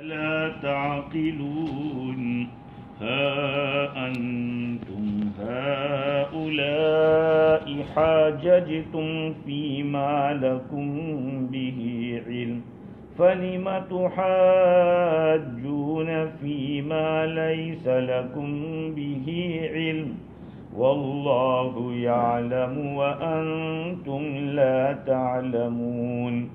لا تعقلون ها أنتم هؤلاء حاججتم فيما لكم به علم فلم تحاجون فيما ليس لكم به علم والله يعلم وأنتم لا تعلمون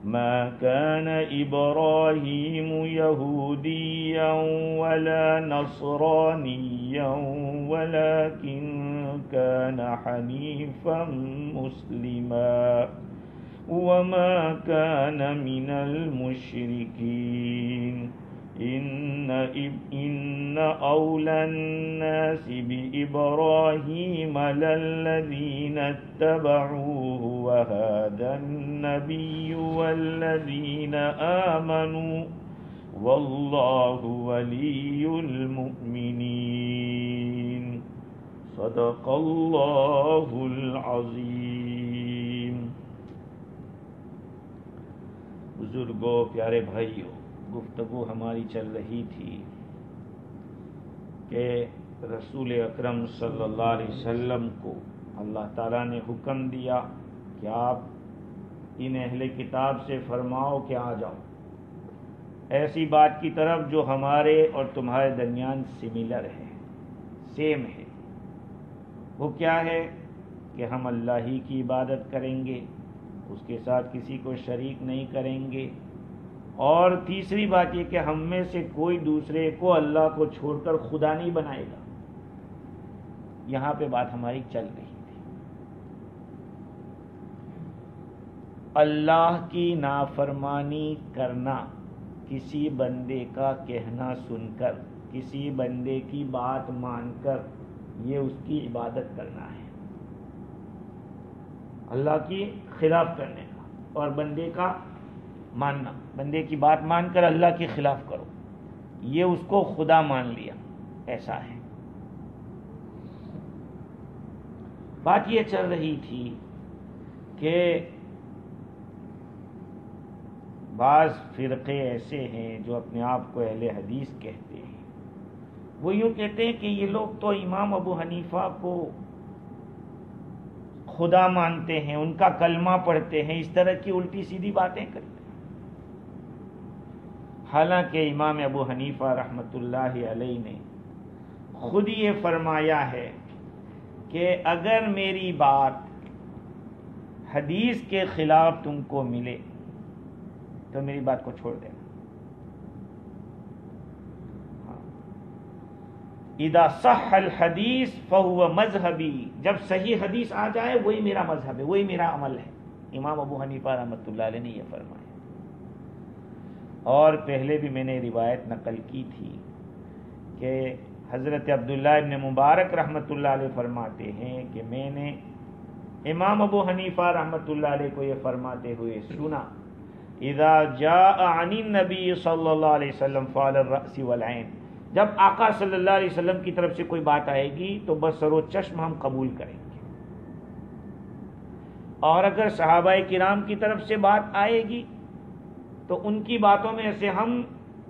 ما كان إبراهيم يهوديا ولا نصرانيا ولكن كان حنيفا مسلما وما كان من المشركين إن أولى الناس بإبراهيم للذين اتبعوه وهذا النبي والذين آمنوا والله ولي المؤمنين صدق الله العظيم۔ بزرگوں، پیارے بھائیوں، گفتگو ہماری چل رہی تھی کہ رسول اکرم صلی اللہ علیہ وسلم کو اللہ تعالیٰ نے حکم دیا کہ آپ ان اہل کتاب سے فرماؤ کہ آ جاؤ ایسی بات کی طرف جو ہمارے اور تمہارے درمیان سملر ہے، سیم ہے۔ وہ کیا ہے کہ ہم اللہ ہی کی عبادت کریں گے، اس کے ساتھ کسی کو شریک نہیں کریں گے، اور تیسری بات یہ کہ ہم میں سے کوئی دوسرے کو اللہ کو چھوڑ کر خدا نہیں بنائے گا۔ یہاں پہ بات ہماری چل رہی تھی۔ اللہ کی نافرمانی کرنا، کسی بندے کا کہنا سن کر، کسی بندے کی بات مان کر، یہ اس کی عبادت کرنا ہے، اللہ کی خلاف کرنے کا، اور بندے کا ماننا، بندے کی بات مان کر اللہ کے خلاف کرو، یہ اس کو خدا مان لیا، ایسا ہے۔ بات یہ چل رہی تھی کہ بعض فرقے ایسے ہیں جو اپنے آپ کو اہل حدیث کہتے ہیں، وہ یوں کہتے ہیں کہ یہ لوگ تو امام ابو حنیفہ کو خدا مانتے ہیں، ان کا کلمہ پڑھتے ہیں، اس طرح کی الٹی سیدھی باتیں کرتے ہیں۔ حالانکہ امام ابو حنیفہ رحمۃ اللہ علیہ نے خود یہ فرمایا ہے کہ اگر میری بات حدیث کے خلاف تم کو ملے تو میری بات کو چھوڑ دینا۔ اذا صح الحدیث فهو مذہبی، جب صحیح حدیث آ جائے وہی میرا مذہب ہے، وہی میرا عمل ہے۔ امام ابو حنیفہ رحمۃ اللہ علیہ نے یہ فرمایا۔ اور پہلے بھی میں نے روایت نقل کی تھی کہ حضرت عبداللہ ابن مبارک رحمۃ اللہ علیہ فرماتے ہیں کہ میں نے امام ابو حنیفہ رحمۃ اللہ علیہ کو یہ فرماتے ہوئے سنا، اذا جاء عن النبی صلی اللہ علیہ وسلم فعلى الرأس والعین، جب آقا صلی اللہ علیہ وسلم کی طرف سے کوئی بات آئے گی تو بصر و چشم ہم قبول کریں گے، اور اگر صحابہ کرام کی طرف سے بات آئے گی تو ان کی باتوں میں سے ہم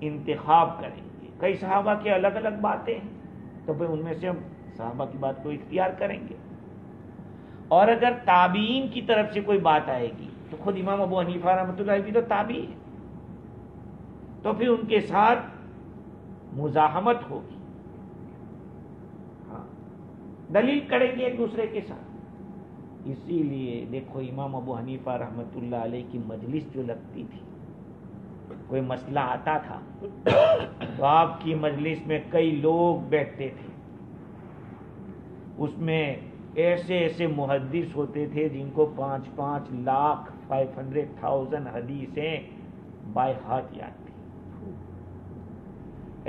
انتخاب کریں گے۔ کئی صحابہ کے الگ الگ باتیں ہیں تو پھر ان میں سے ہم صحابہ کی بات کو اختیار کریں گے، اور اگر تابعین کی طرف سے کوئی بات آئے گی تو خود امام ابو حنیفہ رحمۃ اللہ علیہ بھی تو تابعی ہے، تو پھر ان کے ساتھ مزاحمت ہوگی، ہاں دلیل کریں گے ایک دوسرے کے ساتھ۔ اسی لیے دیکھو امام ابو حنیفہ رحمۃ اللہ علیہ کی مجلس جو لگتی تھی، کوئی مسئلہ آتا تھا تو آپ کی مجلس میں کئی لوگ بیٹھتے تھے، اس میں ایسے ایسے محدث ہوتے تھے جن کو 5 لاکھ 500,000 حدیثیں بائے ہاتھ یاد تھی،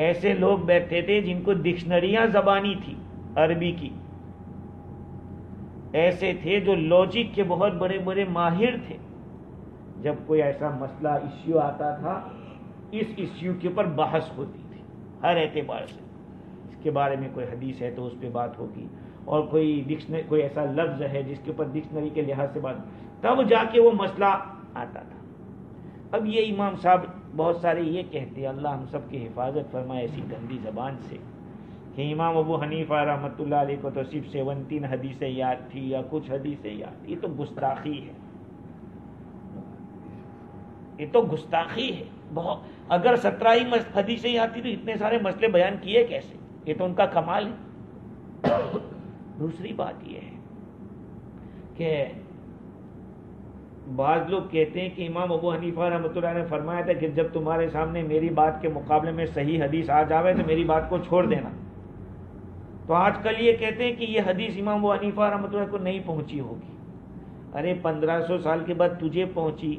ایسے لوگ بیٹھتے تھے جن کو ڈکشنریاں زبانی تھی عربی کی، ایسے تھے جو لاجک کے بہت بڑے بڑے ماہر تھے۔ جب کوئی ایسا مسئلہ ایشو آتا تھا، اس ایشو کے اوپر بحث ہوتی تھی ہر اعتبار سے، اس کے بارے میں کوئی حدیث ہے تو اس پہ بات ہوگی، اور کوئی ایسا لفظ ہے جس کے اوپر ڈکشنری کے لحاظ سے بات، تب جا کے وہ مسئلہ آتا تھا۔ اب یہ امام صاحب بہت سارے یہ کہتے ہیں اللہ ہم سب کی حفاظت فرمائے ایسی گندی زبان سے کہ امام ابو حنیفہ رحمۃ اللہ علیہ کو تو صرف 17 حدیثیں یاد تھی یا کچھ حدیثیں یاد. یہ تو گستاخی ہے, یہ تو گستاخی ہے بہت. اگر 17 ہی حدیثیں یاد تھی تو اتنے سارے مسئلے بیان کیے کیسے؟ یہ تو ان کا کمال ہے. دوسری بات یہ ہے کہ بعض لوگ کہتے ہیں کہ امام ابو حنیفہ رحمۃ اللہ نے فرمایا تھا کہ جب تمہارے سامنے میری بات کے مقابلے میں صحیح حدیث آ جاوے تو میری بات کو چھوڑ دینا. تو آج کل یہ کہتے ہیں کہ یہ حدیث امام ابو حنیفہ رحمۃ اللہ کو نہیں پہنچی ہوگی. ارے 1500 سال کے بعد تجھے پہنچی,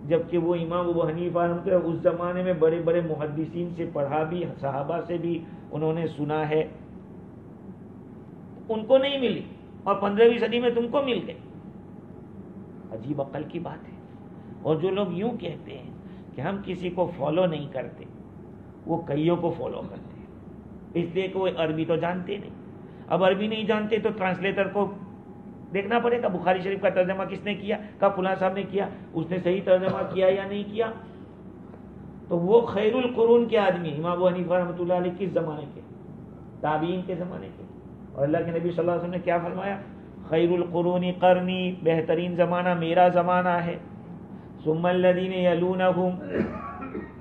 جبکہ وہ امام ابو حنیفہ رحمۃ اللہ اس زمانے میں بڑے بڑے محدثین سے پڑھا بھی, صحابہ سے بھی انہوں نے سنا ہے, ان کو نہیں ملی اور 15ویں صدی میں تم کو مل گئی. عجیب عقل کی بات ہے. اور جو لوگ یوں کہتے ہیں کہ ہم کسی کو فالو نہیں کرتے, وہ کئیوں کو فالو کرتے ہیں, اس لیے کہ وہ عربی تو جانتے نہیں. اب عربی نہیں جانتے تو ٹرانسلیٹر کو دیکھنا پڑے گا بخاری شریف کا ترجمہ کس نے کیا, کہا فلاں صاحب نے کیا, اس نے صحیح ترجمہ کیا یا نہیں کیا. تو وہ خیر القرون کے آدمی امام ابو حنیفہ رحمۃ اللہ علیہ کس زمانے کے؟ تابعین کے زمانے کے. اور اللہ کے نبی صلی اللہ علیہ وسلم نے کیا فرمایا؟ خیر القرون قرنی, بہترین زمانہ میرا زمانہ ہے. ثم الذین یلونہم,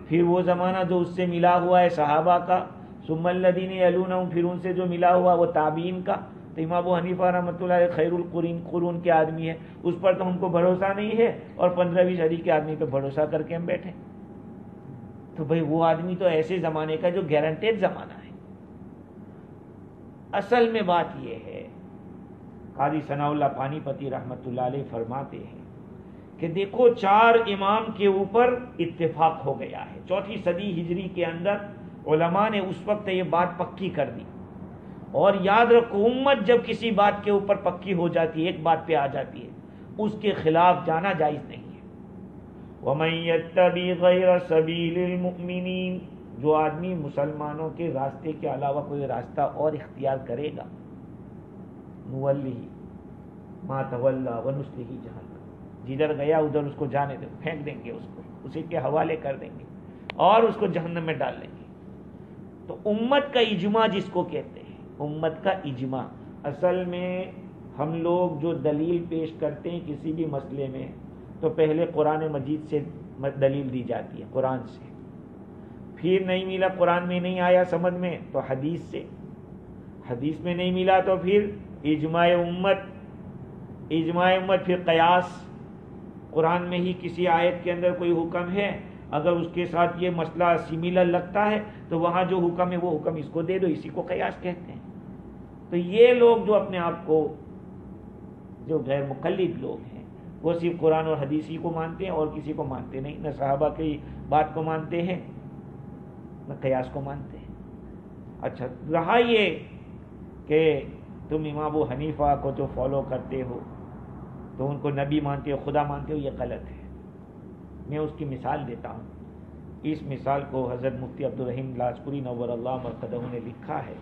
پھر وہ زمانہ جو اس سے ملا ہوا ہے صحابہ کا. ثم الذین یلونہم, پھر ان سے جو ملا ہوا وہ تابعین کا. تو امام ابو حنیفہ رحمۃ اللہ علیہ خیر القرون کے آدمی ہے, اس پر تو ہم کو بھروسہ نہیں ہے, اور 15ویں صدی کے آدمی پہ بھروسہ کر کے ہم بیٹھے. تو بھئی وہ آدمی تو ایسے زمانے کا جو گارنٹیڈ زمانہ ہے. اصل میں بات یہ ہے, قاضی ثناء اللہ پانی پتی رحمۃ اللہ علیہ فرماتے ہیں کہ دیکھو 4 امام کے اوپر اتفاق ہو گیا ہے. 4 صدی ہجری کے اندر علماء نے اس وقت یہ بات پکی کر دی. اور یاد رکھو, امت جب کسی بات کے اوپر پکی ہو جاتی ہے, ایک بات پہ آ جاتی ہے, اس کے خلاف جانا جائز نہیں ہے. وَمَن يَتَّبِعْ غَيْرَ سَبِيلِ الْمُؤْمِنِينَ, جو آدمی مسلمانوں کے راستے کے علاوہ کوئی راستہ اور اختیار کرے گا, نُوَلِّهِ مَا تَوَلَّى وَنُصْلِهِ جَهَنَّمَ, جدھر گیا ادھر اس کو جانے دیں, پھینک دیں گے, اس کو اسی کے حوالے کر دیں گے اور اس کو جہنم میں ڈال دیں گے. تو امت کا اجماع جس کو کہتے ہیں, امت کا اجماع, اصل میں ہم لوگ جو دلیل پیش کرتے ہیں کسی بھی مسئلے میں, تو پہلے قرآن مجید سے دلیل دی جاتی ہے, قرآن سے. پھر نہیں ملا, قرآن میں نہیں آیا سمجھ میں, تو حدیث سے. حدیث میں نہیں ملا تو پھر اجماع امت. اجماع امت پھر قیاس. قرآن میں ہی کسی آیت کے اندر کوئی حکم ہے, اگر اس کے ساتھ یہ مسئلہ سملر لگتا ہے تو وہاں جو حکم ہے وہ حکم اس کو دے دو, اسی کو قیاس کہتے ہیں. تو یہ لوگ جو اپنے آپ کو جو غیر مقلد لوگ ہیں, وہ صرف قرآن اور حدیث ہی کو مانتے ہیں اور کسی کو مانتے نہیں, نہ صحابہ کی بات کو مانتے ہیں نہ قیاس کو مانتے ہیں. اچھا رہا یہ کہ تم امام ابو حنیفہ کو جو فالو کرتے ہو تو ان کو نبی مانتے ہو, خدا مانتے ہو, یہ غلط ہے. میں اس کی مثال دیتا ہوں. اس مثال کو حضرت مفتی عبدالرحیم لاجپوری نور اللہ مرقدہ نے لکھا ہے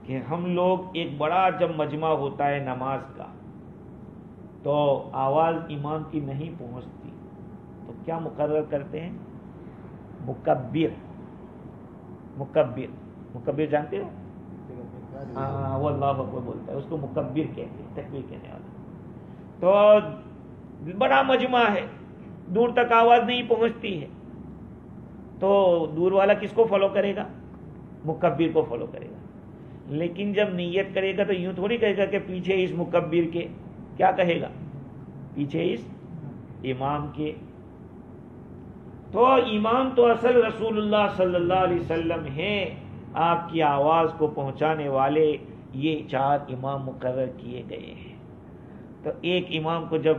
کہ ہم لوگ ایک بڑا جب مجمع ہوتا ہے نماز کا, تو آواز امام کی نہیں پہنچتی تو کیا مقرر کرتے ہیں؟ مکبر. مکبر, مکبر جانتے ہو؟ ہاں, وہ اللہ اکبر بولتا ہے, اس کو مکبر کہتے ہیں, تکبیر کہنے والا. تو بڑا مجمع ہے, دور تک آواز نہیں پہنچتی ہے, تو دور والا کس کو فالو کرے گا؟ مکبر کو فالو کرے گا. لیکن جب نیت کرے گا تو یوں تھوڑی کہے گا کہ پیچھے اس مکبر کے, کیا کہے گا؟ پیچھے اس امام کے. تو امام تو اصل رسول اللہ صلی اللہ علیہ وسلم ہیں, آپ کی آواز کو پہنچانے والے یہ 4 امام مقرر کیے گئے ہیں. تو ایک امام کو جب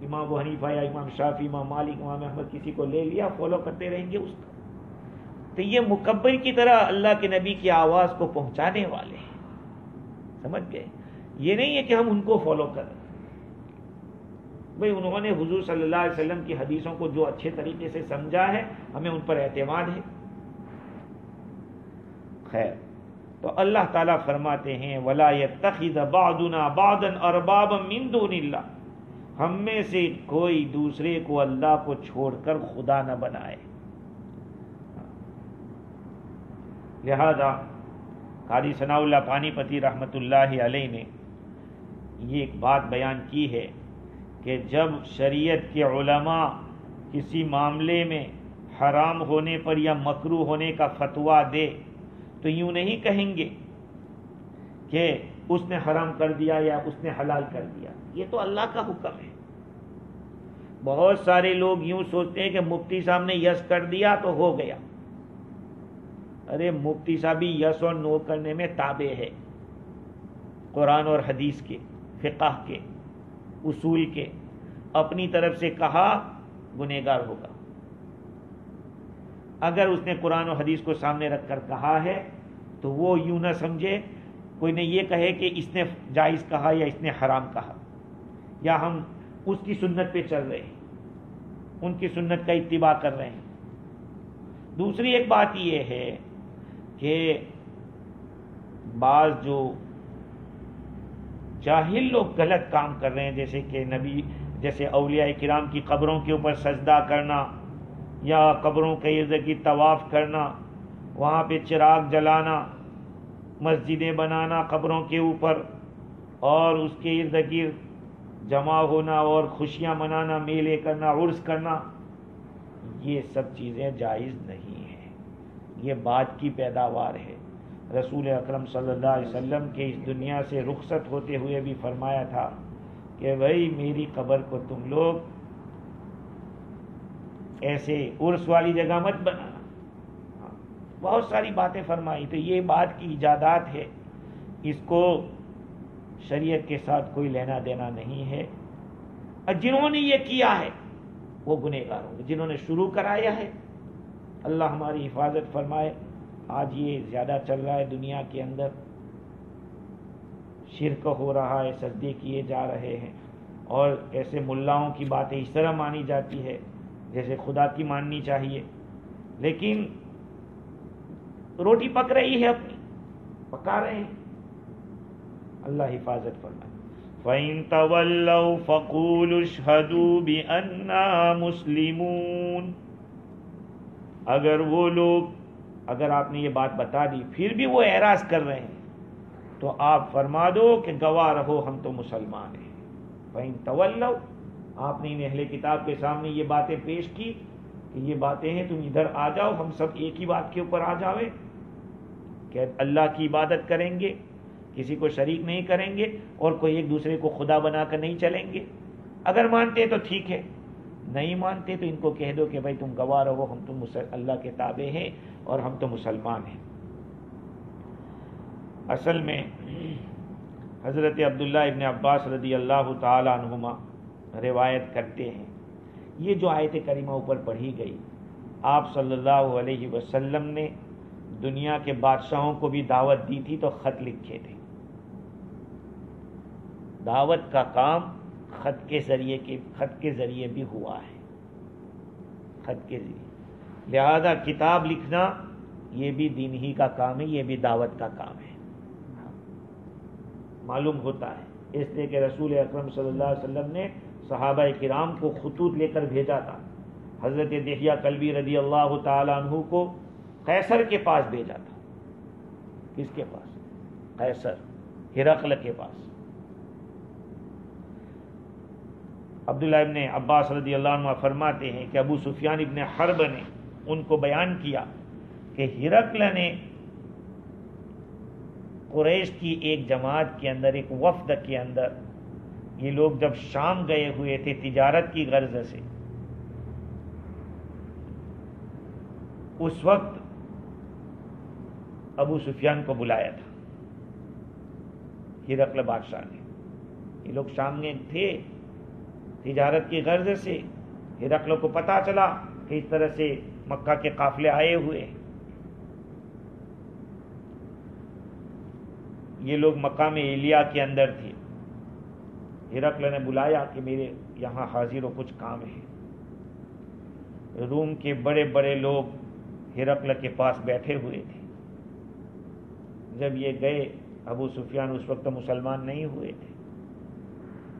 امام ابو حنیفہ یا امام شافعی, امام مالک, امام احمد کسی کو لے لیا, فالو کرتے رہیں گے اس کو. تو یہ مکبر کی طرح اللہ کے نبی کی آواز کو پہنچانے والے ہیں, سمجھ گئے؟ یہ نہیں ہے کہ ہم ان کو فالو کریں. بھئی انہوں نے حضور صلی اللہ علیہ وسلم کی حدیثوں کو جو اچھے طریقے سے سمجھا ہے, ہمیں ان پر اعتماد ہے. خیر, تو اللہ تعالیٰ فرماتے ہیں وَلَا يَتَّخِذَ بَعْضُنَا بَعْضًا أَرْبَابًا مِّن دُونِ اللَّهِ, ہم میں سے کوئی دوسرے کو اللہ کو چھوڑ کر خدا نہ بنائے. لہذا قاضی ثناء اللہ پانی پتی رحمۃ اللہ علیہ نے یہ ایک بات بیان کی ہے کہ جب شریعت کے علماء کسی معاملے میں حرام ہونے پر یا مکروہ ہونے کا فتویٰ دے تو یوں نہیں کہیں گے کہ اس نے حرام کر دیا یا اس نے حلال کر دیا، یہ تو اللہ کا حکم ہے۔ بہت سارے لوگ یوں سوچتے ہیں کہ مفتی صاحب نے یس کر دیا تو ہو گیا۔ ارے مفتی صاحب بھی یس اور نو کرنے میں تابع ہے، قرآن اور حدیث کے، فقہ کے، اصول کے، اپنی طرف سے کہا گنہگار ہوگا۔ اگر اس نے قرآن و حدیث کو سامنے رکھ کر کہا ہے تو وہ یوں نہ سمجھے کوئی نے یہ کہے کہ اس نے جائز کہا یا اس نے حرام کہا، یا ہم اس کی سنت پہ چل رہے ہیں، ان کی سنت کا اتباع کر رہے ہیں۔ دوسری ایک بات یہ ہے کہ بعض جو جاہل لوگ غلط کام کر رہے ہیں، جیسے اولیاء کرام کی قبروں کے اوپر سجدہ کرنا یا قبروں کے ارد گرد طواف کرنا، وہاں پہ چراغ جلانا، مسجدیں بنانا قبروں کے اوپر اور اس کے ارد گرد جمع ہونا اور خوشیاں منانا، میلے کرنا، عرس کرنا، یہ سب چیزیں جائز نہیں ہیں، یہ بعد کی پیداوار ہے۔ رسول اکرم صلی اللہ علیہ وسلم کے اس دنیا سے رخصت ہوتے ہوئے بھی فرمایا تھا کہ بھائی میری قبر کو تم لوگ ایسے عرس والی جگہ مت بنانا، بہت ساری باتیں فرمائی۔ تو یہ بات کی ایجادات ہے، اس کو شریعت کے ساتھ کوئی لینا دینا نہیں ہے، اور جنہوں نے یہ کیا ہے وہ گنہگار ہوں گے، جنہوں نے شروع کرایا ہے۔ اللہ ہماری حفاظت فرمائے۔ آج یہ زیادہ چل رہا ہے دنیا کے اندر، شرک ہو رہا ہے، سجدے کیے جا رہے ہیں، اور ایسے ملاؤں کی باتیں اس طرح مانی جاتی ہے جیسے خدا کی ماننی چاہیے، لیکن روٹی پک رہی ہے، اپنی پکا رہے ہیں۔ اللہ حفاظت فرمائے۔ فَإِن تَوَلَّوْا فَقُولُوا اشْهَدُوا بِأَنَّا مُسْلِمُونَ، اگر آپ نے یہ بات بتا دی پھر بھی وہ اعراض کر رہے ہیں تو آپ فرما دو کہ گواہ رہو ہم تو مسلمان ہیں۔ فَإِن تَوَلَّوْا، آپ نے ان اہل کتاب کے سامنے یہ باتیں پیش کی کہ یہ باتیں ہیں، تم ادھر آ جاؤ، ہم سب ایک ہی بات کے اوپر آ جاویں کہ اللہ کی عبادت کریں گے، کسی کو شریک نہیں کریں گے، اور کوئی ایک دوسرے کو خدا بنا کر نہیں چلیں گے۔ اگر مانتے تو ٹھیک ہے، نہیں مانتے تو ان کو کہہ دو کہ بھائی تم گواہ رہو ہم تم اللہ کے تابع ہیں اور ہم تو مسلمان ہیں۔ اصل میں حضرت عبداللہ ابن عباس رضی اللہ تعالی عنہما روایت کرتے ہیں، یہ جو آیت کریمہ اوپر پڑھی گئی، آپ صلی اللہ علیہ وسلم نے دنیا کے بادشاہوں کو بھی دعوت دی تھی تو خط لکھے تھے۔ دعوت کا کام خط کے ذریعے بھی ہوا ہے، خط کے ذریعے، لہذا کتاب لکھنا یہ بھی دین ہی کا کام ہے، یہ بھی دعوت کا کام ہے۔ معلوم ہوتا ہے اس لیے کہ رسول اکرم صلی اللہ علیہ وسلم نے صحابہ کرام کو خطوط لے کر بھیجا تھا۔ حضرت دحیہ کلبی رضی اللہ تعالی عنہ کو قیصر کے پاس بھیجا تھا۔ کس کے پاس؟ قیصر، ہرقل کے پاس۔ عبداللہ ابن عباس رضی اللہ عنہ فرماتے ہیں کہ ابو سفیان ابن حرب نے ان کو بیان کیا کہ ہرقل نے قریش کی ایک جماعت کے اندر، ایک وفد کے اندر، یہ لوگ جب شام گئے ہوئے تھے تجارت کی غرض سے، اس وقت ابو سفیان کو بلایا تھا ہرقل بادشاہ نے۔ یہ لوگ شام میں تھے تجارت کی غرض سے، ہرقل کو پتہ چلا کہ اس طرح سے مکہ کے قافلے آئے ہوئے، یہ لوگ مقام ایلیا کے اندر تھے۔ ہرقل نے بلایا کہ میرے یہاں حاضر ہو، کچھ کام ہے۔ روم کے بڑے بڑے لوگ ہرقل کے پاس بیٹھے ہوئے تھے۔ جب یہ گئے، ابو سفیان اس وقت مسلمان نہیں ہوئے تھے،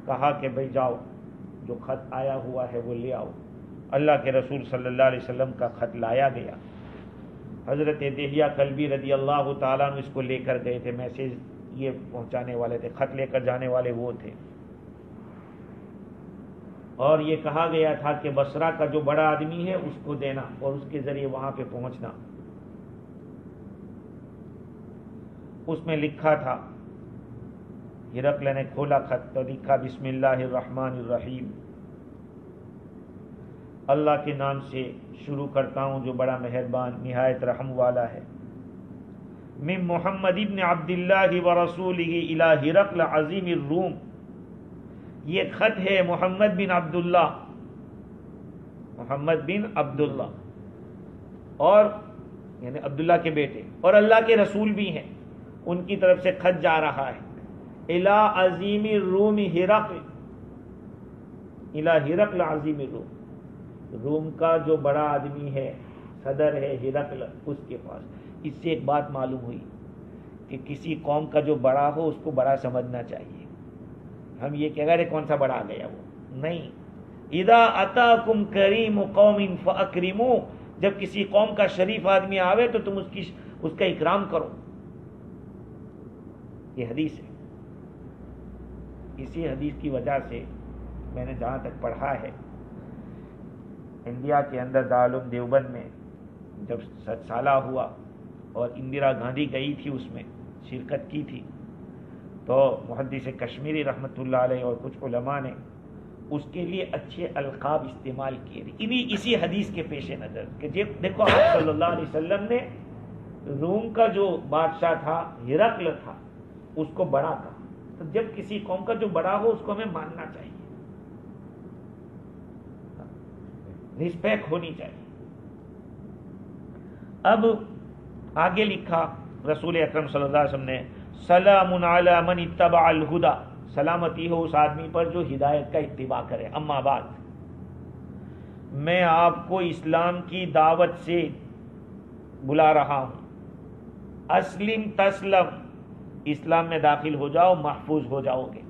کہا کہ بھائی جاؤ، جو خط آیا ہوا ہے وہ لے آؤ۔ اللہ کے رسول صلی اللہ علیہ وسلم کا خط لایا گیا۔ حضرت دہیہ کلبی رضی اللہ تعالیٰ عنہ اس کو لے کر گئے تھے، میسیج یہ پہنچانے والے تھے، خط لے کر جانے والے وہ تھے، اور یہ کہا گیا تھا کہ بصرہ کا جو بڑا آدمی ہے اس کو دینا اور اس کے ذریعے وہاں پہ پہنچنا۔ اس میں لکھا تھا، ہرقل نے کھولا خط تو لکھا بسم اللہ الرحمن الرحیم، اللہ کے نام سے شروع کرتا ہوں جو بڑا مہربان نہایت رحم والا ہے۔ من محمد ابن عبد اللہ ورسولہ الی ہرقل عظیم الروم، یہ خط ہے محمد بن عبداللہ، محمد بن عبداللہ اور یعنی عبداللہ کے بیٹے اور اللہ کے رسول بھی ہیں، ان کی طرف سے خط جا رہا ہے الی عظیم الروم ہرقل، الی ہرقل عظیم الروم، روم کا جو بڑا آدمی ہے، صدر ہے ہرقل، اس کے پاس۔ اس سے ایک بات معلوم ہوئی کہ کسی قوم کا جو بڑا ہو اس کو بڑا سمجھنا چاہیے۔ ہم یہ کہ اگر کون سا بڑا آ گیا وہ نہیں، اذا اتاکم کریم قوم فاکرموا، جب کسی قوم کا شریف آدمی آوے تو تم اس کا اکرام کرو، یہ حدیث ہے۔ اسی حدیث کی وجہ سے میں نے جہاں تک پڑھا ہے، انڈیا کے اندر دارالعلوم دیوبند میں جب 7 سالہ ہوا اور اندرا گاندھی گئی تھی، اس میں شرکت کی تھی، تو محدث کشمیری رحمۃ اللہ علیہ اور کچھ علماء نے اس کے لیے اچھے القاب استعمال کیے تھے اسی حدیث کے پیش نظر کہ دیکھو آپ صلی اللہ علیہ وسلم نے روم کا جو بادشاہ تھا ہرقل تھا اس کو بڑا کہا، تو جب کسی قوم کا جو بڑا ہو اس کو ہمیں ماننا چاہیے، رسپیکٹ ہونی چاہیے۔ اب آگے لکھا رسول اکرم صلی اللہ علیہ وسلم نے، سلام علی من اتبع الہدی، سلامتی ہو اس آدمی پر جو ہدایت کا اتباع کرے۔ اما بعد، میں آپ کو اسلام کی دعوت سے بلا رہا ہوں، اسلم تسلم، اسلام میں داخل ہو جاؤ محفوظ ہو جاؤ گے۔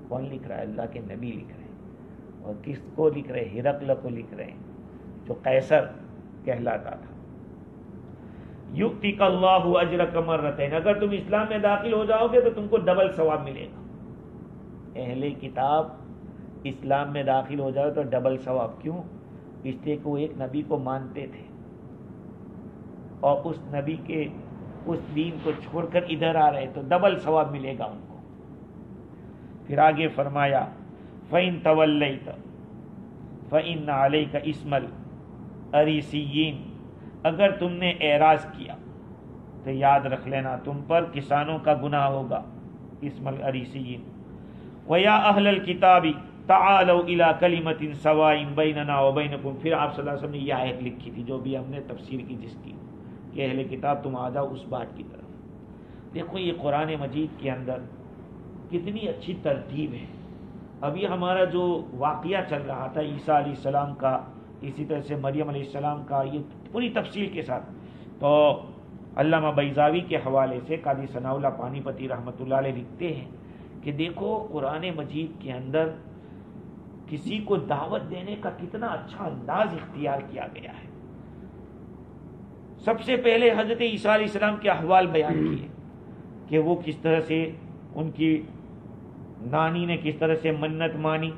کون لکھ رہا ہے؟ اللہ کے نبی لکھ رہے ہیں، اور کس کو لکھ رہے ہیں؟ ہرقل کو لکھ رہے ہیں جو قیصر کہلاتا تھا۔ یؤتک اللہ اجرک مرتین، اگر تم اسلام میں داخل ہو جاؤ گے تو تم کو ڈبل ثواب ملے گا۔ اہل کتاب اسلام میں داخل ہو جاؤ تو ڈبل ثواب، کیوں؟ اس لیے کہ وہ ایک نبی کو مانتے تھے اور اس نبی کے اس دین کو چھوڑ کر ادھر آ رہے تو ڈبل ثواب ملے گا ان کو۔ پھر آگے فرمایا فَإِن تَوَلَّيْتَ فَإِنَّ عَلَيْكَ اسْمَ الْأَرِيسِيِّينَ، اگر تم نے اعراض کیا تو یاد رکھ لینا تم پر کسانوں کا گناہ ہوگا، اسم الأریسیین۔ وَيَا أَهْلَ الْكِتَابِ تَعَالَوْا إِلَىٰ كَلِمَةٍ سَوَاءٍ بَيْنَنَا وَبَيْنَكُمْ، پھر آپ صلی اللہ علیہ وسلم نے یہ آیت لکھی تھی جو بھی ہم نے تفسیر کی جس کی، کہ اہل کتاب تم آ جاؤ اس بات کی طرف۔ دیکھو یہ قرآن مجید کے اندر کتنی اچھی ترتیب ہے۔ ابھی ہمارا جو واقعہ چل رہا تھا عیسیٰ علیہ السلام کا، اسی طرح سے مریم علیہ السلام کا، یہ پوری تفصیل کے ساتھ، تو علامہ بیضاوی کے حوالے سے قاضی ثناء اللہ پانی پتی رحمۃ اللہ علیہ لکھتے ہیں کہ دیکھو قرآن مجید کے اندر کسی کو دعوت دینے کا کتنا اچھا انداز اختیار کیا گیا ہے۔ سب سے پہلے حضرت عیسیٰ علیہ السلام کے احوال بیان کیے کہ وہ کس طرح سے، ان کی نانی نے کس طرح سے منت مانی،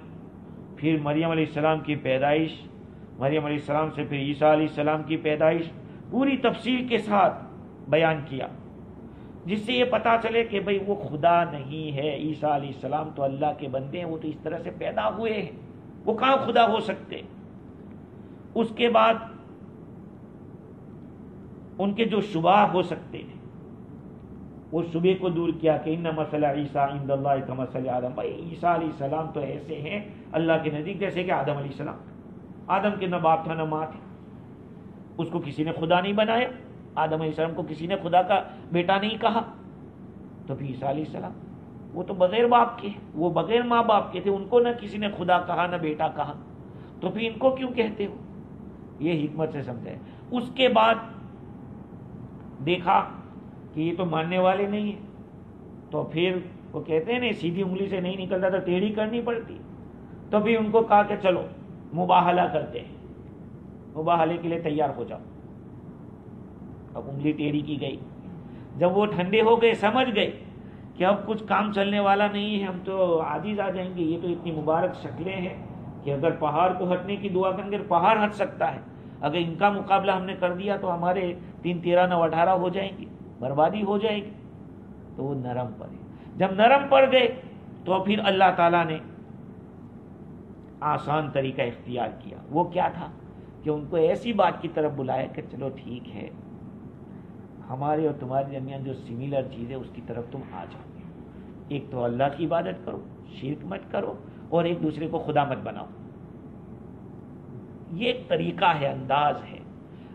پھر مریم علیہ السلام کی پیدائش، مریم علیہ السلام سے پھر عیسیٰ علیہ السلام کی پیدائش، پوری تفصیل کے ساتھ بیان کیا، جس سے یہ پتا چلے کہ بھئی وہ خدا نہیں ہے، عیسیٰ علیہ السلام تو اللہ کے بندے ہیں، وہ تو اس طرح سے پیدا ہوئے ہیں، وہ کہاں خدا ہو سکتے۔ اس کے بعد ان کے جو شبہ ہو سکتے ہیں وہ شبے کو دور کیا کہ ان مثل عیسیٰ عند اللہ کمثل آدم، بھائی عیسیٰ علیہ السلام تو ایسے ہیں اللہ کے نزدیک جیسے کہ آدم علیہ السلام، آدم کے نہ باپ تھا نہ ماں تھی، اس کو کسی نے خدا نہیں بنایا، آدم علیہ السلام کو کسی نے خدا کا بیٹا نہیں کہا، تو پھر عیسیٰ علیہ السلام وہ تو بغیر باپ کے، وہ بغیر ماں باپ کے تھے، ان کو نہ کسی نے خدا کہا نہ بیٹا کہا، تو پھر ان کو کیوں کہتے ہو؟ یہ حکمت سے سمجھے۔ اس کے بعد دیکھا کہ یہ تو ماننے والے نہیں ہیں، تو پھر وہ کہتے ہیں نا سیدھی انگلی سے نہیں نکلتا تو ٹیڑھی کرنی پڑتی، تو پھر ان کو کہا کہ چلو مباہلہ کرتے ہیں، مباہلے کے لیے تیار ہو جاؤ۔ اب انگلی ٹیڑھی کی گئی. جب وہ ٹھنڈے ہو گئے, سمجھ گئے کہ اب کچھ کام چلنے والا نہیں ہے, ہم تو عاجز آ جائیں گے, یہ تو اتنی مبارک شکلیں ہیں کہ اگر پہاڑ کو ہٹنے کی دعا کریں گے پہاڑ ہٹ سکتا ہے, اگر ان کا مقابلہ ہم نے کر دیا تو ہمارے 3 13 9 18 ہو جائیں گے, بربادی ہو جائے گی. تو وہ نرم پڑے. جب نرم پڑ گئے تو پھر اللہ تعالیٰ نے آسان طریقہ اختیار کیا. وہ کیا تھا کہ ان کو ایسی بات کی طرف بلایا کہ چلو ٹھیک ہے, ہمارے اور تمہارے درمیان جو سملر چیز ہے اس کی طرف تم آ جاؤ. ایک تو اللہ کی عبادت کرو, شرک مت کرو, اور ایک دوسرے کو خدا مت بناؤ. یہ ایک طریقہ ہے, انداز ہے.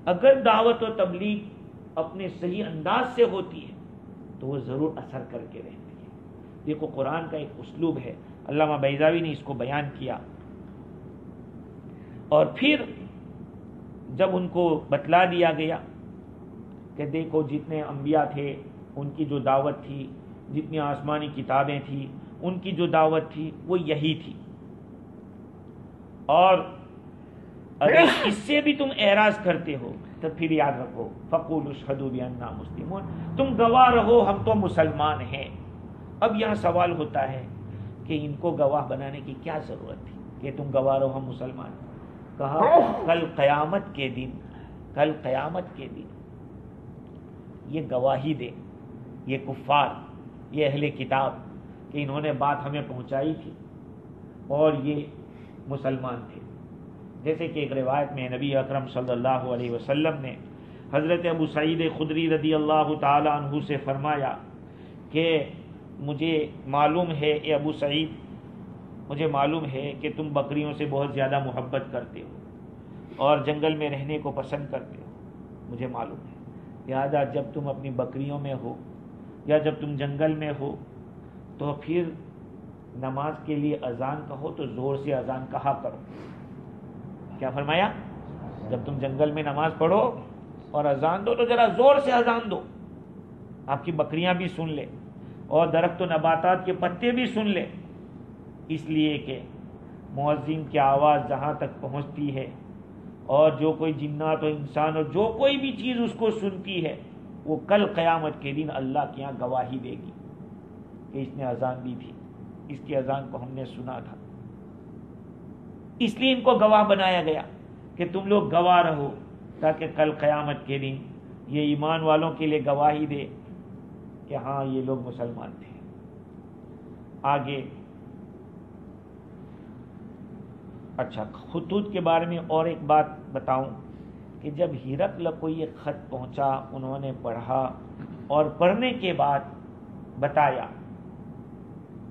اگر دعوت و تبلیغ اپنے صحیح انداز سے ہوتی ہے تو وہ ضرور اثر کر کے رہتی ہے. دیکھو قرآن کا ایک اسلوب ہے, علامہ بیضاوی نے اس کو بیان کیا. اور پھر جب ان کو بتلا دیا گیا کہ دیکھو جتنے انبیاء تھے ان کی جو دعوت تھی, جتنی آسمانی کتابیں تھیں ان کی جو دعوت تھی وہ یہی تھی, اور اگر اس سے بھی تم اعراض کرتے ہو تو پھر یاد رکھو فقولوا اشہدوا بأننا مسلمون, تم گواہ رہو ہم تو مسلمان ہیں. اب یہاں سوال ہوتا ہے کہ ان کو گواہ بنانے کی کیا ضرورت تھی کہ تم گواہ رہو ہم مسلمان. کہا کل قیامت کے دن, کل قیامت کے دن یہ گواہی دے, یہ کفار, یہ اہل کتاب, کہ انہوں نے بات ہمیں پہنچائی تھی اور یہ مسلمان تھے. جیسے کہ ایک روایت میں نبی اکرم صلی اللہ علیہ وسلم نے حضرت ابو سعید خدری رضی اللہ تعالی عنہ سے فرمایا کہ مجھے معلوم ہے اے ابو سعید, مجھے معلوم ہے کہ تم بکریوں سے بہت زیادہ محبت کرتے ہو اور جنگل میں رہنے کو پسند کرتے ہو, مجھے معلوم ہے. لہذا جب تم اپنی بکریوں میں ہو یا جب تم جنگل میں ہو تو پھر نماز کے لیے اذان کہو تو زور سے اذان کہا کرو. کیا فرمایا؟ جب تم جنگل میں نماز پڑھو اور اذان دو تو ذرا زور سے اذان دو, آپ کی بکریاں بھی سن لے اور درخت و نباتات کے پتے بھی سن لے, اس لیے کہ مؤذن کی آواز جہاں تک پہنچتی ہے اور جو کوئی جنات و انسان اور جو کوئی بھی چیز اس کو سنتی ہے وہ کل قیامت کے دن اللہ کے یہاں گواہی دے گی کہ اس نے اذان دی تھی, اس کی اذان کو ہم نے سنا تھا. اس لیے ان کو گواہ بنایا گیا کہ تم لوگ گواہ رہو تاکہ کل قیامت کے دن یہ ایمان والوں کے لیے گواہی دے کہ ہاں یہ لوگ مسلمان تھے. آگے اچھا خطوط کے بارے میں اور ایک بات بتاؤں کہ جب ہرقل کو یہ خط پہنچا انہوں نے پڑھا اور پڑھنے کے بعد بتایا,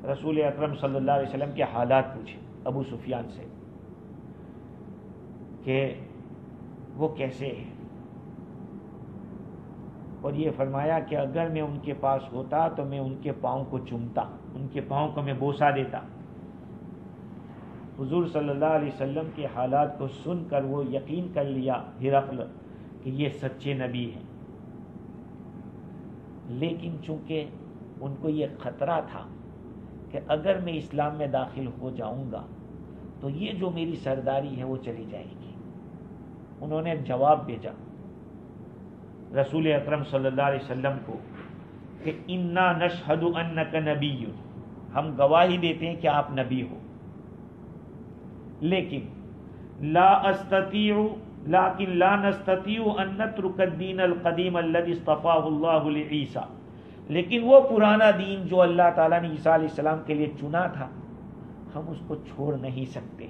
رسول اکرم صلی اللہ علیہ وسلم کے حالات پوچھے ابو سفیان سے کہ وہ کیسے ہیں, اور یہ فرمایا کہ اگر میں ان کے پاس ہوتا تو میں ان کے پاؤں کو چومتا, ان کے پاؤں کو میں بوسہ دیتا. حضور صلی اللہ علیہ وسلم کے حالات کو سن کر وہ یقین کر لیا ہرقل کہ یہ سچے نبی ہیں. لیکن چونکہ ان کو یہ خطرہ تھا کہ اگر میں اسلام میں داخل ہو جاؤں گا تو یہ جو میری سرداری ہے وہ چلی جائے گی. انہوں نے جواب بھیجا رسول اکرم صلی اللہ علیہ وسلم کو کہ انا نشہد انک نبی, ہم گواہی دیتے ہیں کہ آپ نبی ہو, لیکن لا نستطيع ان نترك الدين القديم الذي اصطفاه الله لعيسى, لیکن وہ پرانا دین جو اللہ تعالیٰ نے عیسیٰ علیہ السلام کے لیے چنا تھا ہم اس کو چھوڑ نہیں سکتے.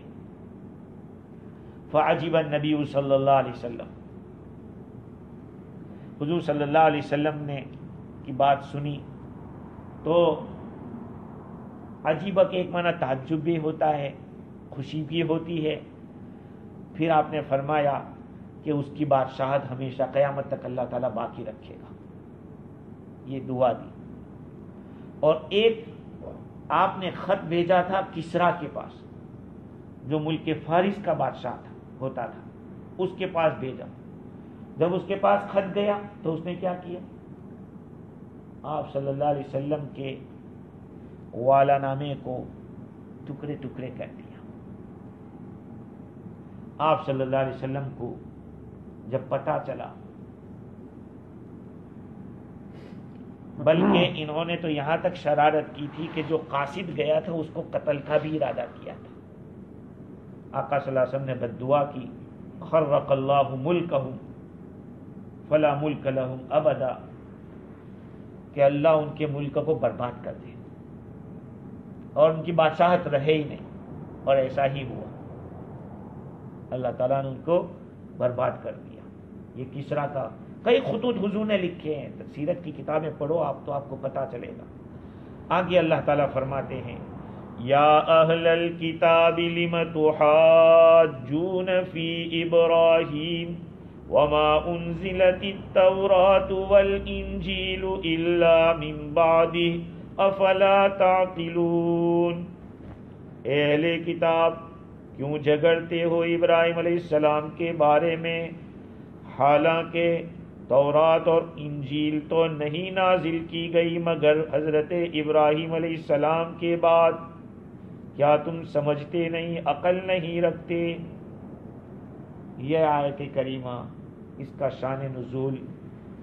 فعجب النبی صلی اللہ علیہ وسلم, حضور صلی اللہ علیہ وسلم نے کی بات سنی تو عجیبہ کے ایک معنی تعجب بھی ہوتا ہے, خوشی بھی ہوتی ہے. پھر آپ نے فرمایا کہ اس کی بادشاہت ہمیشہ قیامت تک اللہ تعالیٰ باقی رکھے گا. یہ دعا دی. اور ایک آپ نے خط بھیجا تھا کسرا کے پاس جو ملک فارس کا بادشاہ ہوتا تھا, اس کے پاس بھیجا. جب اس کے پاس خط گیا تو اس نے کیا کیا, آپ صلی اللہ علیہ وسلم کے والا نامے کو ٹکڑے ٹکڑے کر دیا. آپ صلی اللہ علیہ وسلم کو جب پتہ چلا بلکہ انہوں نے تو یہاں تک شرارت کی تھی کہ جو قاصد گیا تھا اس کو قتل کا بھی ارادہ کیا تھا. آقا صلی اللہ علیہ وسلم نے بد دعا کی، خرق اللہ ملکہم فلا ملک لہم ابدا، کہ اللہ ان کے ملک کو برباد کر دے اور ان کی بادشاہت رہے ہی نہیں. اور ایسا ہی ہوا، اللہ تعالیٰ نے ان کو برباد کر دیا. یہ کسریٰ کا کئی خطوط حضور نے لکھے ہیں، سیرت کی کتابیں پڑھو آپ تو آپ کو پتہ چلے گا. آگے اللہ تعالیٰ فرماتے ہیں، یا اہل الکتاب لم تحاجون فی ابراہیم وما انزلت التوراۃ والانجیل الا من بعدہ افلا تعقلون. اے اہل کتاب، کیوں جھگڑتے ہو ابراہیم علیہ السلام کے بارے میں، حالانکہ تورات اور انجیل تو نہیں نازل کی گئی مگر حضرت ابراہیم علیہ السلام کے بعد. کیا تم سمجھتے نہیں، عقل نہیں رکھتے؟ یہ آیت کریمہ، اس کا شان نزول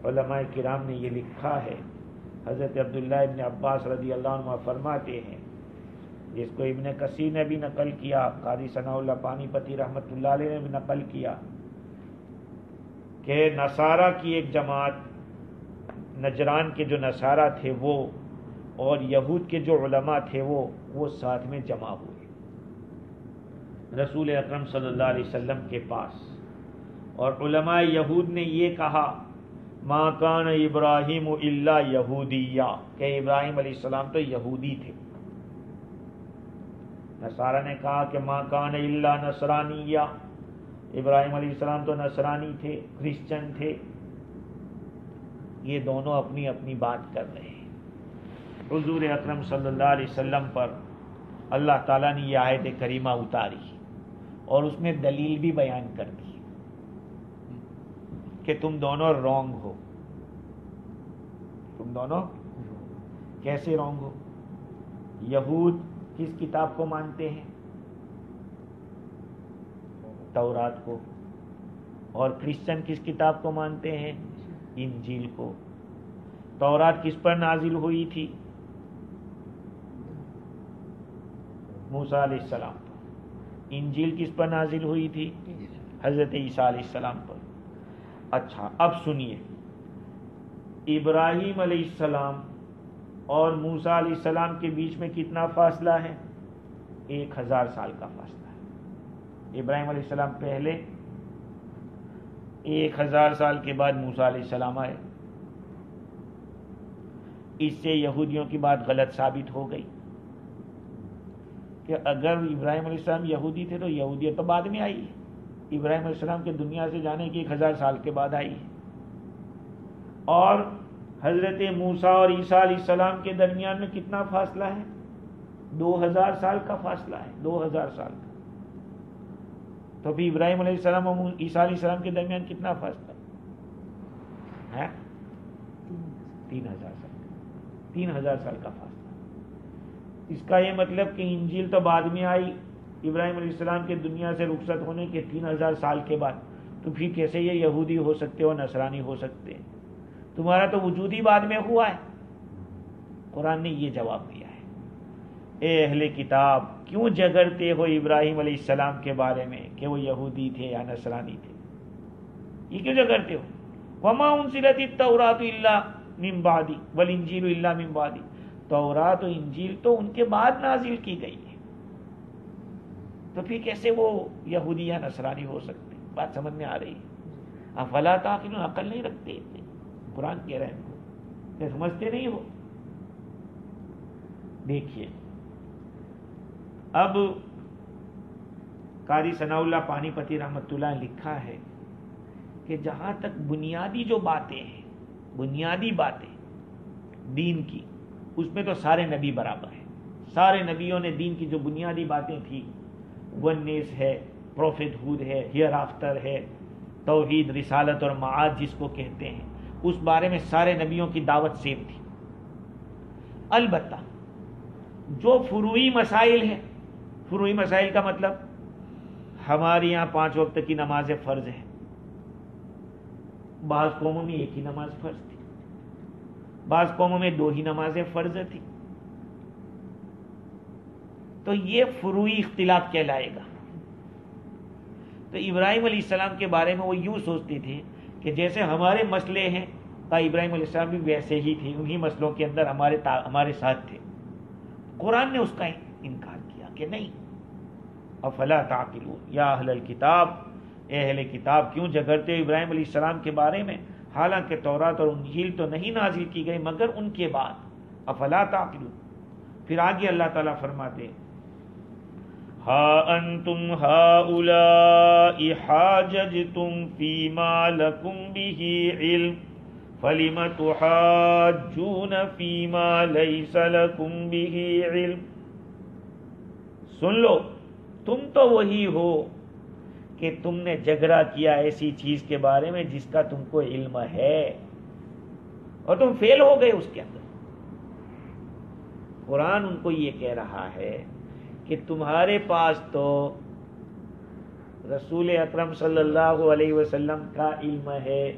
علماء کرام نے یہ لکھا ہے. حضرت عبداللہ ابن عباس رضی اللہ عنہ فرماتے ہیں، جس کو ابن کثیر نے بھی نقل کیا، قاضی ثناء اللہ پانی پتی رحمۃ اللہ علیہ نے بھی نقل کیا، کہ نصارہ کی ایک جماعت، نجران کے جو نصارہ تھے وہ اور یہود کے جو علماء تھے وہ ساتھ میں جمع ہوئے رسول اکرم صلی اللہ علیہ وسلم کے پاس. اور علماء یہود نے یہ کہا، ما کان ابراہیم الا یہودیہ، کہ ابراہیم علیہ السلام تو یہودی تھے. نصارہ نے کہا کہ ما کان الا نصرانیہ، ابراہیم علیہ السلام تو نصرانی تھے، کرسچن تھے. یہ دونوں اپنی اپنی بات کر رہے ہیں. حضور اکرم صلی اللہ علیہ وسلم پر اللہ تعالیٰ نے یہ آیت کریمہ اتاری اور اس میں دلیل بھی بیان کر دی کہ تم دونوں رونگ ہو. تم دونوں کیسے رونگ ہو؟ یہود کس کتاب کو مانتے ہیں؟ تورات کو. اور کرسچن کس کتاب کو مانتے ہیں؟ انجیل کو. تورات کس پر نازل ہوئی تھی؟ موسیٰ علیہ السلام پر. انجیل کس پر نازل ہوئی تھی؟ حضرت عیسیٰ علیہ السلام پر. اچھا، اب سنیے، ابراہیم علیہ السلام اور موسیٰ علیہ السلام کے بیچ میں کتنا فاصلہ ہے؟ 1000 سال کا فاصلہ ہے. ابراہیم علیہ السلام پہلے، 1000 سال کے بعد موسیٰ علیہ السلام آئے. اس سے یہودیوں کی بات غلط ثابت ہو گئی کہ اگر ابراہیم علیہ السلام یہودی تھے تو یہودیت تو بعد میں آئی ہے. ابراہیم علیہ السلام کے دنیا سے جانے کی 1000 سال کے بعد آئی ہے. اور حضرت موسیٰ اور عیسیٰ علیہ السلام کے درمیان میں کتنا فاصلہ ہے؟ 2000 سال کا فاصلہ ہے. 2000 سال کا. تو بھی ابراہیم علیہ السلام اور عیسیٰ علیہ السلام کے درمیان کتنا فاصلہ ہے؟ 3000 سال. 3000 سال کا فاصلہ. اس کا یہ مطلب کہ انجیل تو بعد میں آئی ابراہیم علیہ السلام کے دنیا سے رخصت ہونے کے 3000 سال کے بعد. تو پھر کیسے یہ یہودی ہو سکتے اور نصرانی ہو سکتے ہیں؟ تمہارا تو وجود ہی بعد میں ہوا ہے. قرآن نے یہ جواب دیا ہے، اے اہل کتاب، کیوں جھگڑتے ہو ابراہیم علیہ السلام کے بارے میں کہ وہ یہودی تھے یا نصرانی تھے؟ یہ کیوں جھگڑتے ہو؟ وما انزلت التوراۃ الا من بعدی والانجیل الا من بعدی. تورات و انجیل تو ان کے بعد نازل کی گئی ہے، تو پھر کیسے وہ یہودی یا نصرانی ہو سکتے؟ بات سمجھ میں آ رہی ہے؟ افلا تعقلون، عقل نہیں رکھتے؟ قرآن کہہ رہے ہیں کہ سمجھتے نہیں ہو. دیکھیے، اب قاری ثناء اللہ پانی پتی رحمۃ اللہ نے لکھا ہے کہ جہاں تک بنیادی جو باتیں ہیں، بنیادی باتیں دین کی، اس میں تو سارے نبی برابر ہیں. سارے نبیوں نے دین کی جو بنیادی باتیں تھیں، ونیس ہے، پروفیٹ ہوڈ ہے، ہیئر آفٹر ہے، توحید، رسالت اور معاد جس کو کہتے ہیں، اس بارے میں سارے نبیوں کی دعوت سیم تھی. البتہ جو فروعی مسائل ہیں، فروعی مسائل کا مطلب ہمارے یہاں 5 وقت کی نماز فرض ہے، بعض قوموں میں ایک ہی نماز فرض تھی. بعض قوموں میں 2 ہی نمازیں فرض تھی. تو یہ فروعی اختلاف کہلائے گا. تو ابراہیم علیہ السلام کے بارے میں وہ یوں سوچتے تھے کہ جیسے ہمارے مسئلے ہیں، ابراہیم علیہ السلام بھی ویسے ہی تھے، انہی مسئلوں کے اندر ہمارے ساتھ تھے. قرآن نے اس کا انکار کیا کہ نہیں. افلا تعقلون یا اہل الکتاب، اے اہل کتاب کیوں جھگڑتے ہو ابراہیم علیہ السلام کے بارے میں، حالانکہ تورات اور انجیل تو نہیں نازل کی گئی مگر ان کے بعد. افلا تعقلون. پھر آگے اللہ تعالیٰ فرماتے ہا انتم ہؤلاء حاججتم فیما لکم بہ علم فلم تحاجون فیما لیس لکم بہ علم. سن لو، تم تو وہی ہو کہ تم نے جھگڑا کیا ایسی چیز کے بارے میں جس کا تم کو علم ہے اور تم فیل ہو گئے اس کے اندر. قرآن ان کو یہ کہہ رہا ہے کہ تمہارے پاس تو رسول اکرم صلی اللہ علیہ وسلم کا علم ہے،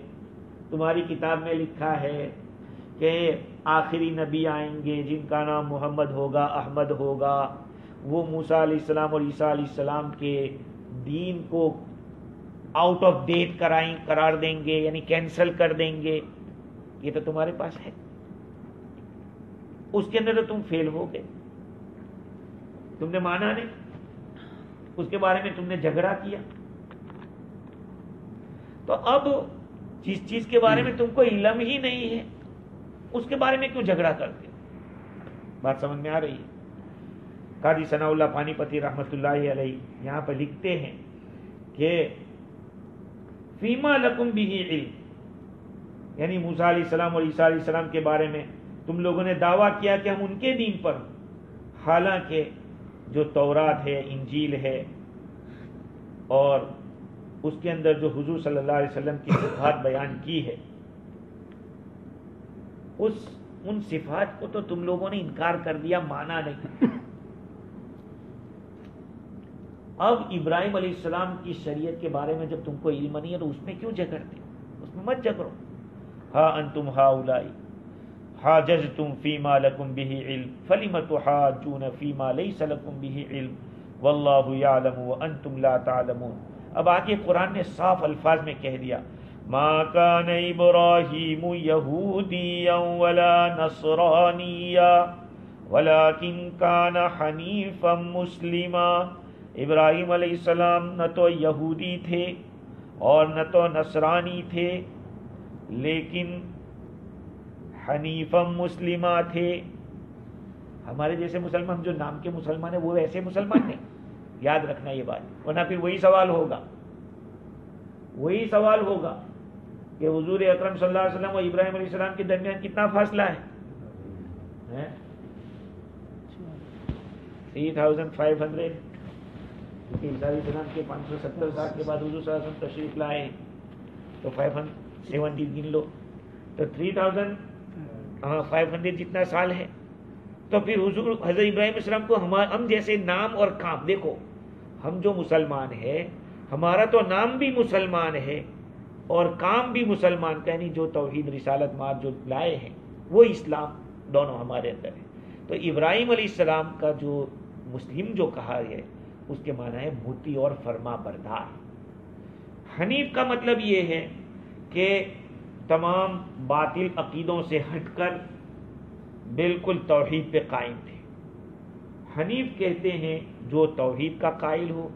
تمہاری کتاب میں لکھا ہے کہ آخری نبی آئیں گے جن کا نام محمد ہوگا، احمد ہوگا، وہ موسیٰ علیہ السلام اور عیسیٰ علیہ السلام کے دین کو آؤٹ آف ڈیٹ قرار دیں گے، یعنی کینسل کر دیں گے. یہ تو تمہارے پاس ہے، اس کے اندر تو تم فیل ہو گئے، تم نے مانا نہیں، اس کے بارے میں تم نے جھگڑا کیا. تو اب جس چیز کے بارے میں تم کو علم ہی نہیں ہے اس کے بارے میں کیوں جھگڑا کرتے ہو؟ بات سمجھ میں آ رہی ہے؟ قاضی ثناء اللہ پانی پتی رحمۃ اللہ علیہ یہاں پہ لکھتے ہیں کہ فیما لکم بہ علم، یعنی موسیٰ علیہ السلام اور عیسیٰ علیہ السلام کے بارے میں تم لوگوں نے دعویٰ کیا کہ ہم ان کے دین پر، حالانکہ جو تورات ہے، انجیل ہے، اور اس کے اندر جو حضور صلی اللہ علیہ وسلم کی صفات بیان کی ہے، ان صفات کو تو تم لوگوں نے انکار کر دیا، مانا نہیں. اب ابراہیم علیہ السلام کی شریعت کے بارے میں جب تم کو علم نہیں ہے تو اس میں کیوں جھگڑتے؟ اس میں مت جھگڑو. ہا انتم ہؤلاء حاججتم فیما لکم بہ علم فلم تحاجون فیما لیس لکم بہ علم واللہ یعلم وانتم لا تعلمون. اب آگے قرآن نے صاف الفاظ میں کہہ دیا ما کان ابراہیم یہودیا ولا نصرانیا ولکن کان حنیفا مسلما. ابراہیم علیہ السلام نہ تو یہودی تھے اور نہ تو نصرانی تھے، لیکن حنیفا مسلمہ تھے. ہمارے جیسے مسلمان جو نام کے مسلمان ہیں وہ ایسے مسلمان نہیں، یاد رکھنا یہ بات، ورنہ پھر وہی سوال ہوگا کہ حضور اکرم صلی اللہ علیہ وسلم اور ابراہیم علیہ السلام کے درمیان کتنا فاصلہ ہے؟ 3500. کیونکہ عیسیٰ علیہ السلام کے 570 سال کے بعد حضور صلی اللہ علیہ وسلم تشریف لائے تو 570 گن لو تو 3500 جتنا سال ہے. تو پھر حضرت ابراہیم علیہ السلام کو ہم جیسے نام اور کام، دیکھو ہم جو مسلمان ہیں ہمارا تو نام بھی مسلمان ہے اور کام بھی مسلمان کا، یعنی جو توحید رسالت مار جو لائے ہیں وہ اسلام دونوں ہمارے اندر ہے. تو ابراہیم علیہ السلام کا جو مسلم جو کہا ہے اس کے معنی ہے مطیع اور فرما بردار. حنیف کا مطلب یہ ہے کہ تمام باطل عقیدوں سے ہٹ کر بالکل توحید پہ قائم تھے. حنیف کہتے ہیں جو توحید کا قائل ہو،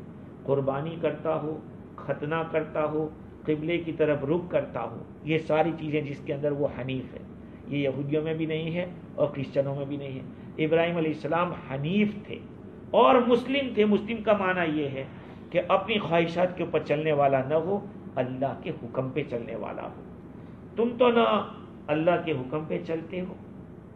قربانی کرتا ہو، ختنہ کرتا ہو، قبلے کی طرف رخ کرتا ہو، یہ ساری چیزیں جس کے اندر وہ حنیف ہے. یہ یہودیوں میں بھی نہیں ہے اور کرسچنوں میں بھی نہیں ہے. ابراہیم علیہ السلام حنیف تھے اور مسلم تھے. مسلم کا معنی یہ ہے کہ اپنی خواہشات کے اوپر چلنے والا نہ ہو، اللہ کے حکم پہ چلنے والا ہو. تم تو نہ اللہ کے حکم پہ چلتے ہو،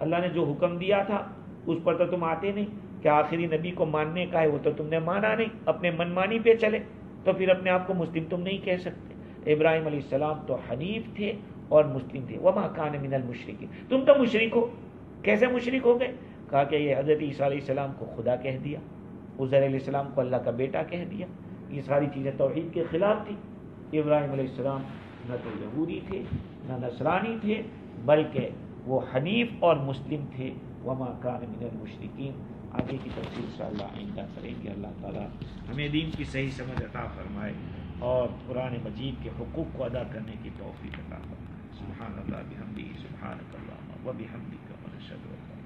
اللہ نے جو حکم دیا تھا اس پر تو تم آتے نہیں، کہ آخری نبی کو ماننے کا ہے وہ تو تم نے مانا نہیں، اپنے منمانی پہ چلے، تو پھر اپنے آپ کو مسلم تم نہیں کہہ سکتے. ابراہیم علیہ السلام تو حنیف تھے اور مسلم تھے. وما کان من المشرکین، تم تو مشرک ہو. کیسے مشرک ہو گئے؟ کہا کہ یہ حضرت عیسیٰ علیہ السلام کو خدا کہہ دیا، عزیر علیہ السلام کو اللہ کا بیٹا کہہ دیا. یہ ساری چیزیں توحید کے خلاف تھی. ابراہیم علیہ السلام نہ تو یہودی تھے نہ نصرانی تھے، بلکہ وہ حنیف اور مسلم تھے. وما کان من المشرکین. آگے کی تفصیل انشاءاللہ آئندہ کریں گے. اللہ تعالیٰ ہمیں دین کی صحیح سمجھ عطا فرمائے اور قرآن مجید کے حقوق کو ادا کرنے کی توفیق عطا فرمائے. سبحان اللہ بحمدہ سبحانک اللہم و بحمدک ونشہد ان لا